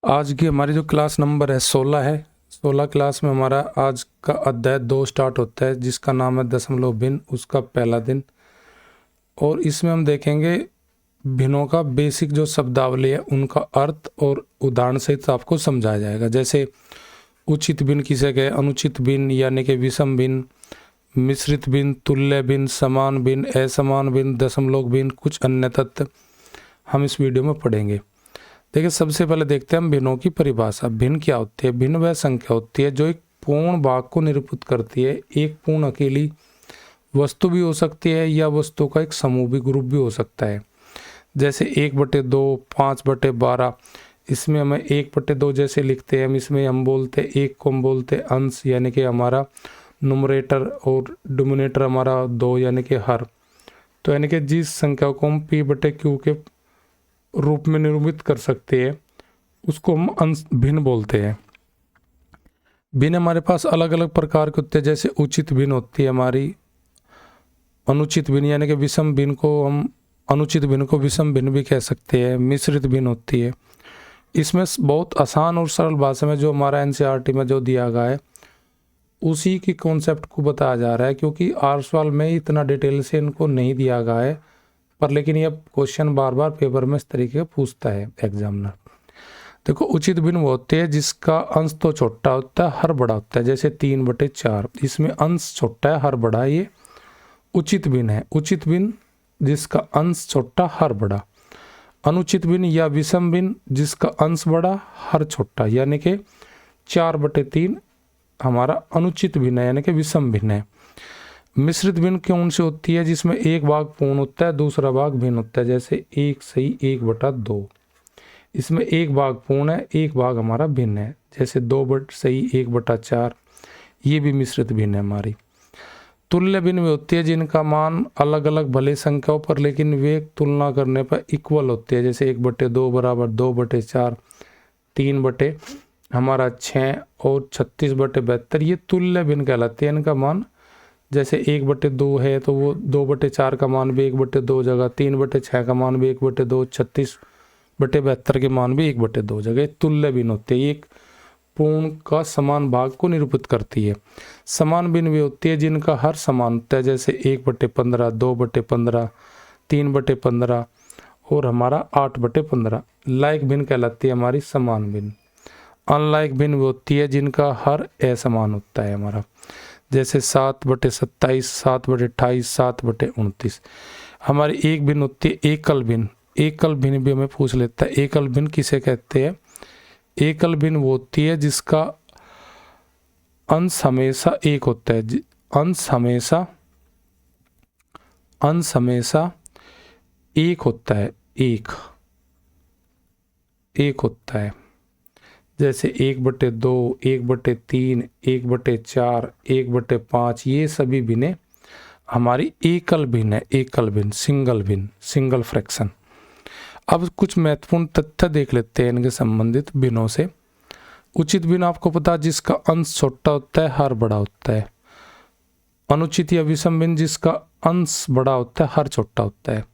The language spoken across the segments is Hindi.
आज की हमारी जो क्लास नंबर है 16 है। 16 क्लास में हमारा आज का अध्याय 2 स्टार्ट होता है जिसका नाम है दशमलव भिन्न, उसका पहला दिन। और इसमें हम देखेंगे भिन्नों का बेसिक जो शब्दावली है उनका अर्थ और उदाहरण सहित आपको समझाया जाएगा। जैसे उचित भिन्न किसे कहे, अनुचित भिन्न यानी कि विषम भिन्न, मिश्रित भिन्न, तुल्य भिन्न, समान भिन्न, असमान भिन्न, दशमलव भिन्न, कुछ अन्य तत्व हम इस वीडियो में पढ़ेंगे। देखिए, सबसे पहले देखते हैं हम भिन्नों की परिभाषा। भिन्न क्या होती है? भिन्न वह संख्या होती है जो एक पूर्ण भाग को निरूपित करती है। एक पूर्ण अकेली वस्तु भी हो सकती है या वस्तु का एक समूह भी, ग्रुप भी हो सकता है। जैसे 1/2, 5/12, इसमें हमें 1/2 जैसे लिखते हैं, इसमें हम बोलते हैं एक को हम बोलते हैं अंश, यानी कि हमारा नुमरेटर, और डिनोमिनेटर हमारा 2 यानी कि हर। तो यानी कि जिस संख्या को हम P/Q के रूप में निरूपित कर सकते हैं उसको हम अंश भिन्न बोलते हैं। भिन्न हमारे पास अलग अलग प्रकार के होते हैं। जैसे उचित भिन्न होती है हमारी, अनुचित भिन्न यानी कि विषम भिन्न को हम अनुचित भिन्न को विषम भिन्न भी कह सकते हैं। मिश्रित भिन्न होती है। इसमें बहुत आसान और सरल भाषा में जो हमारा NCERT में जो दिया गया है उसी की कॉन्सेप्ट को बताया जा रहा है, क्योंकि आर सवाल में इतना डिटेल से इनको नहीं दिया गया है, पर लेकिन ये क्वेश्चन बार बार पेपर में इस तरीके पूछता है एग्जामिनर। देखो, उचित भिन्न वो होते हैं जिसका अंश तो छोटा होता है, हर बड़ा होता है। जैसे 3/4, इसमें अंश छोटा है, हर बड़ा है, ये उचित भिन्न है। उचित भिन्न जिसका अंश छोटा, हर बड़ा। अनुचित भिन्न या विषम भिन्न जिसका अंश बड़ा, हर छोटा, यानी कि 4/3 हमारा अनुचित भिन्न है, यानी कि विषम भिन्न है। मिश्रित भिन्न कौन सी होती है? जिसमें एक भाग पूर्ण होता है, दूसरा भाग भिन्न होता है। जैसे 1/1/2, इसमें एक भाग पूर्ण है, एक भाग हमारा भिन्न है। जैसे 2/1/4, ये भी मिश्रित भिन्न है हमारी। तुल्य भिन्न वे होती है जिनका मान अलग अलग भले संख्याओं पर लेकिन वे तुलना करने पर इक्वल होते हैं। जैसे 1/2 बराबर 2/4, 3/6 और 36/72, ये तुल्य भिन्न कहलाते हैं। इनका मान जैसे 1/2 है तो वो 2/4 का मान भी 1/2 जगह, 3/6 का मान भी 1/2, 36/72 के मान भी 1/2 जगह। तुल्य भिन्न होते हैं, एक पूर्ण का समान भाग को निरूपित करती है। समान भिन्न वे होती है जिनका हर समान होता है। जैसे 1/15, 2/15, 3/15 और हमारा 8/15। लाइक भिन्न कहलाती है हमारी समान भिन्न। अनलाइक भिन्न वे होती है जिनका हर असमान होता है हमारा। जैसे 7/27, 7/28, 7/29। हमारी एक भिन्न होती है एकल भिन्न। एकल भिन्न भी हमें पूछ लेता है, एकल भिन्न किसे कहते हैं? एकल भिन्न वो होती है जिसका अंश हमेशा एक होता है। अंश हमेशा एक होता है, एक होता है। जैसे 1/2, 1/3, 1/4, 1/5, ये सभी भिन्न हमारी एकल भिन्न है। एकल भिन्न, सिंगल भिन्न, सिंगल फ्रैक्शन। अब कुछ महत्वपूर्ण तथ्य देख लेते हैं इनके संबंधित भिन्नों से। उचित भिन्न आपको पता है जिसका अंश छोटा होता है, हर बड़ा होता है। अनुचित या विषम भिन्न जिसका अंश बड़ा होता है, हर छोटा होता है।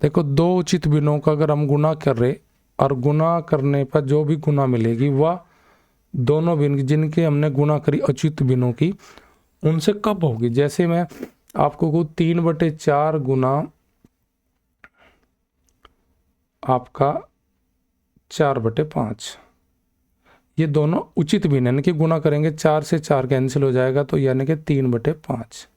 देखो, दो उचित भिन्नों का अगर हम गुना कर रहे और गुना करने पर जो भी गुना मिलेगी वह दोनों भिन्न जिनके हमने गुना करी उचित भिन्नों की उनसे कब होगी। जैसे मैं आपको कहूँ 3/4 गुना आपका 4/5, ये दोनों उचित भिन्न, यानी कि गुना करेंगे 4 से 4 कैंसिल हो जाएगा, तो यानी कि 3/5।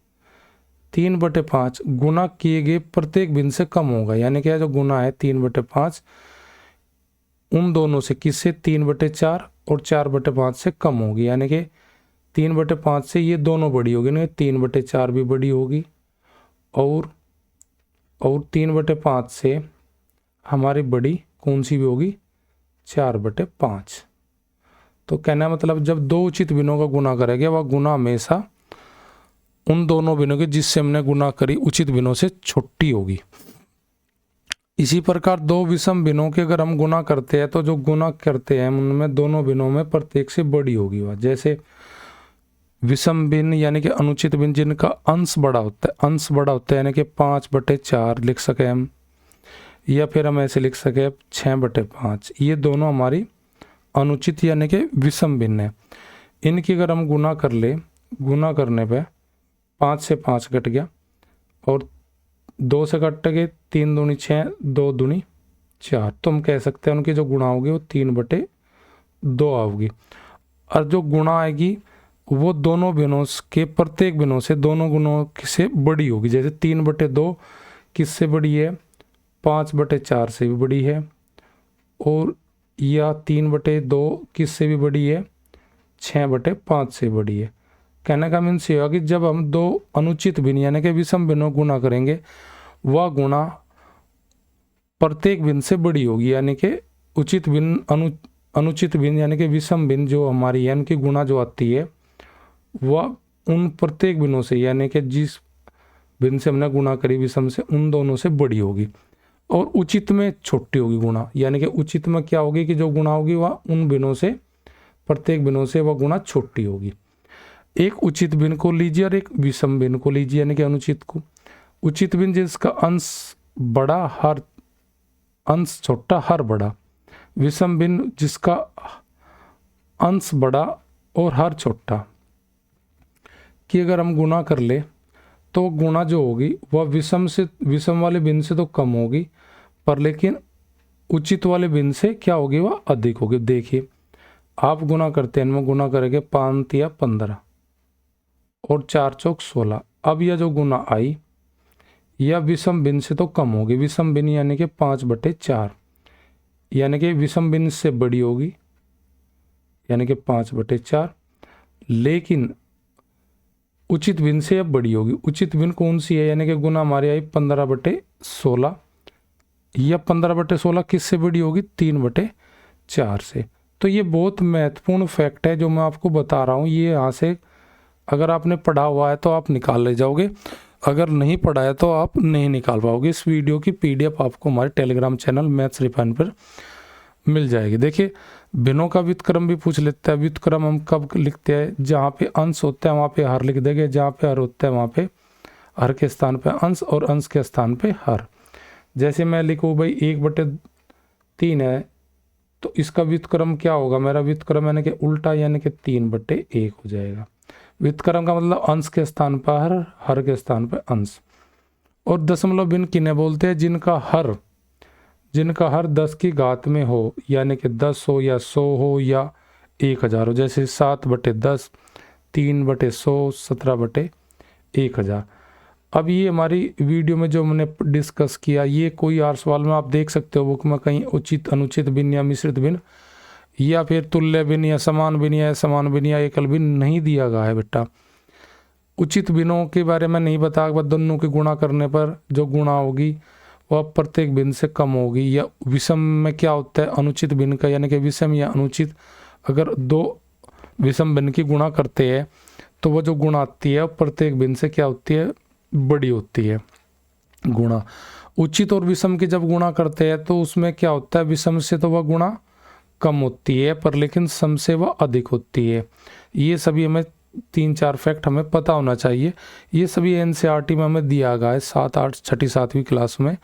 3/5 गुना किए गए प्रत्येक भिन्न से कम होगा, यानी कि जो गुना है 3/5 उन दोनों से किससे? 3/4 और 4/5 से कम होगी, यानी कि 3/5 से ये दोनों बड़ी होगी, ना 3/4 भी बड़ी होगी, और 3/5 से हमारी बड़ी कौन सी भी होगी? 4/5। तो कहना मतलब जब दो उचित भिन्नों का गुना करेंगे वह गुना हमेशा उन दोनों भिन्नों के जिससे हमने गुना करी उचित भिन्नों से छोटी होगी। इसी प्रकार दो विषम भिन्नों के अगर हम गुना करते हैं तो जो गुना करते हैं उनमें दोनों भिन्नों में प्रत्येक से बड़ी होगी वह। जैसे विषम भिन्न यानी कि अनुचित भिन्न जिनका अंश बड़ा होता है, अंश बड़ा होता है यानी कि 5/4 लिख सके हम, या फिर हम ऐसे लिख सके 6/5। ये दोनों हमारी अनुचित यानी कि विषम भिन्न है। इनकी अगर हम गुना कर ले, गुना करने पे 5 से 5 कट गया और 2 से कट गए, 3 दूनी 6, 2 दूनी 4, तो हम कह सकते हैं उनकी जो गुणा होगी वो 3/2 आओगी। और जो गुणा आएगी वो दोनों भिन्नों के प्रत्येक भिन्नों से दोनों गुणों से बड़ी होगी। जैसे 3/2 किससे बड़ी है? 5/4 से भी बड़ी है। और या 3/2 किससे भी बड़ी है? 6/5 से बड़ी है। कहने का मीन्स ये होगा कि जब हम दो अनुचित भिन्न यानी कि विषम भिन्नों गुणा करेंगे, वह गुणा प्रत्येक भिन्न से बड़ी होगी। यानी कि उचित भिन्न अनुचित भिन्न यानी कि विषम भिन्न जो हमारी है, उनकी गुणा जो आती है वह उन प्रत्येक भिन्नों से यानी कि जिस भिन्न से हमने गुणा करी विषम से, उन दोनों से बड़ी होगी। और उचित में छोटी होगी गुणा, यानी कि उचित में क्या होगी कि जो गुणा होगी वह उन भिन्नों से, प्रत्येक भिन्नों से वह गुणा छोटी होगी। एक उचित भिन्न को लीजिए और एक विषम भिन्न को लीजिए यानी कि अनुचित को। उचित भिन्न जिसका अंश बड़ा, हर अंश छोटा, हर बड़ा। विषम भिन्न जिसका अंश बड़ा और हर छोटा कि अगर हम गुणा कर ले तो गुणा जो होगी वह विषम वाले भिन्न से तो कम होगी, पर लेकिन उचित वाले भिन्न से क्या होगी? वह अधिक होगी। देखिए आप गुणा करते हैं, इनमें गुणा करेंगे 5 या 15 और 4 चौक 16। अब यह जो गुणा आई यह विषम भिन्न से तो कम होगी। विषम भिन्न यानी कि 5/4 यानी कि विषम भिन्न से बड़ी होगी यानी कि 5/4, लेकिन उचित भिन्न से अब बड़ी होगी। उचित भिन्न कौन सी है? यानी कि गुना हमारी आई 15/16। यह 15/16 किससे बड़ी होगी? 3/4 से। तो ये बहुत महत्वपूर्ण फैक्ट है जो मैं आपको बता रहा हूँ। ये यहाँ से अगर आपने पढ़ा हुआ है तो आप निकाल ले जाओगे, अगर नहीं पढ़ा है तो आप नहीं निकाल पाओगे। इस वीडियो की PDF आपको हमारे टेलीग्राम चैनल मैथ्स रिफाइन पर मिल जाएगी। देखिए भिन्नों का व्युत्क्रम भी पूछ लेता है। व्युत्क्रम हम कब लिखते हैं? जहाँ पे अंश होता है वहाँ पे हर लिख देंगे, जहाँ पे हर होता है वहाँ पे हर के स्थान पे अंश और अंश के स्थान पे हर। जैसे मैं लिखूँ भाई 1/3 है तो इसका व्युत्क्रम क्या होगा? मेरा व्युत्क्रम यानी कि उल्टा यानी कि 3/1 हो जाएगा। व्युत्क्रम का मतलब अंश के स्थान पर हर के स्थान पर अंश। और दशमलव भिन्न किन्हें बोलते हैं? जिनका हर 10 की घात में हो, यानी कि 10 हो या 100 हो या 1000 हो। जैसे 7/10, 3/100, 17/1000। अब ये हमारी वीडियो में जो हमने डिस्कस किया, ये कोई और सवाल में आप देख सकते हो बुक में कहीं उचित अनुचित भिन्न या मिश्रित भिन्न या फिर तुल्य भिन्न या समान भिन्न या समान भिन्न या एकल भिन्न नहीं दिया गया है बेटा। उचित भिन्नों के बारे में नहीं बताया, बस दोनों के गुणा करने पर जो गुणा होगी वह प्रत्येक भिन्न से कम होगी। या विषम में क्या होता है? अनुचित भिन्न का यानी कि विषम या अनुचित, अगर दो विषम भिन्न की गुणा करते हैं तो वह जो गुणा आती है प्रत्येक भिन्न से क्या होती है? बड़ी होती है गुणा। उचित और विषम की जब गुणा करते हैं तो उसमें क्या होता है? विषम से तो वह गुणा कम होती है, पर लेकिन सम से वह अधिक होती है। ये सभी हमें 3-4 फैक्ट हमें पता होना चाहिए। ये सभी NCERT में हमें दिया गया है 7, 8, 6ठी 7वीं क्लास में,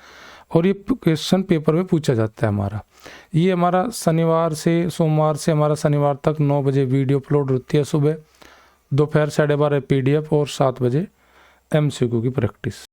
और ये क्वेश्चन पेपर में पूछा जाता है हमारा। ये हमारा सोमवार से हमारा शनिवार तक 9 बजे वीडियो अपलोड होती है सुबह, दोपहर 12:30 PDF और 7 बजे MCQ की प्रैक्टिस।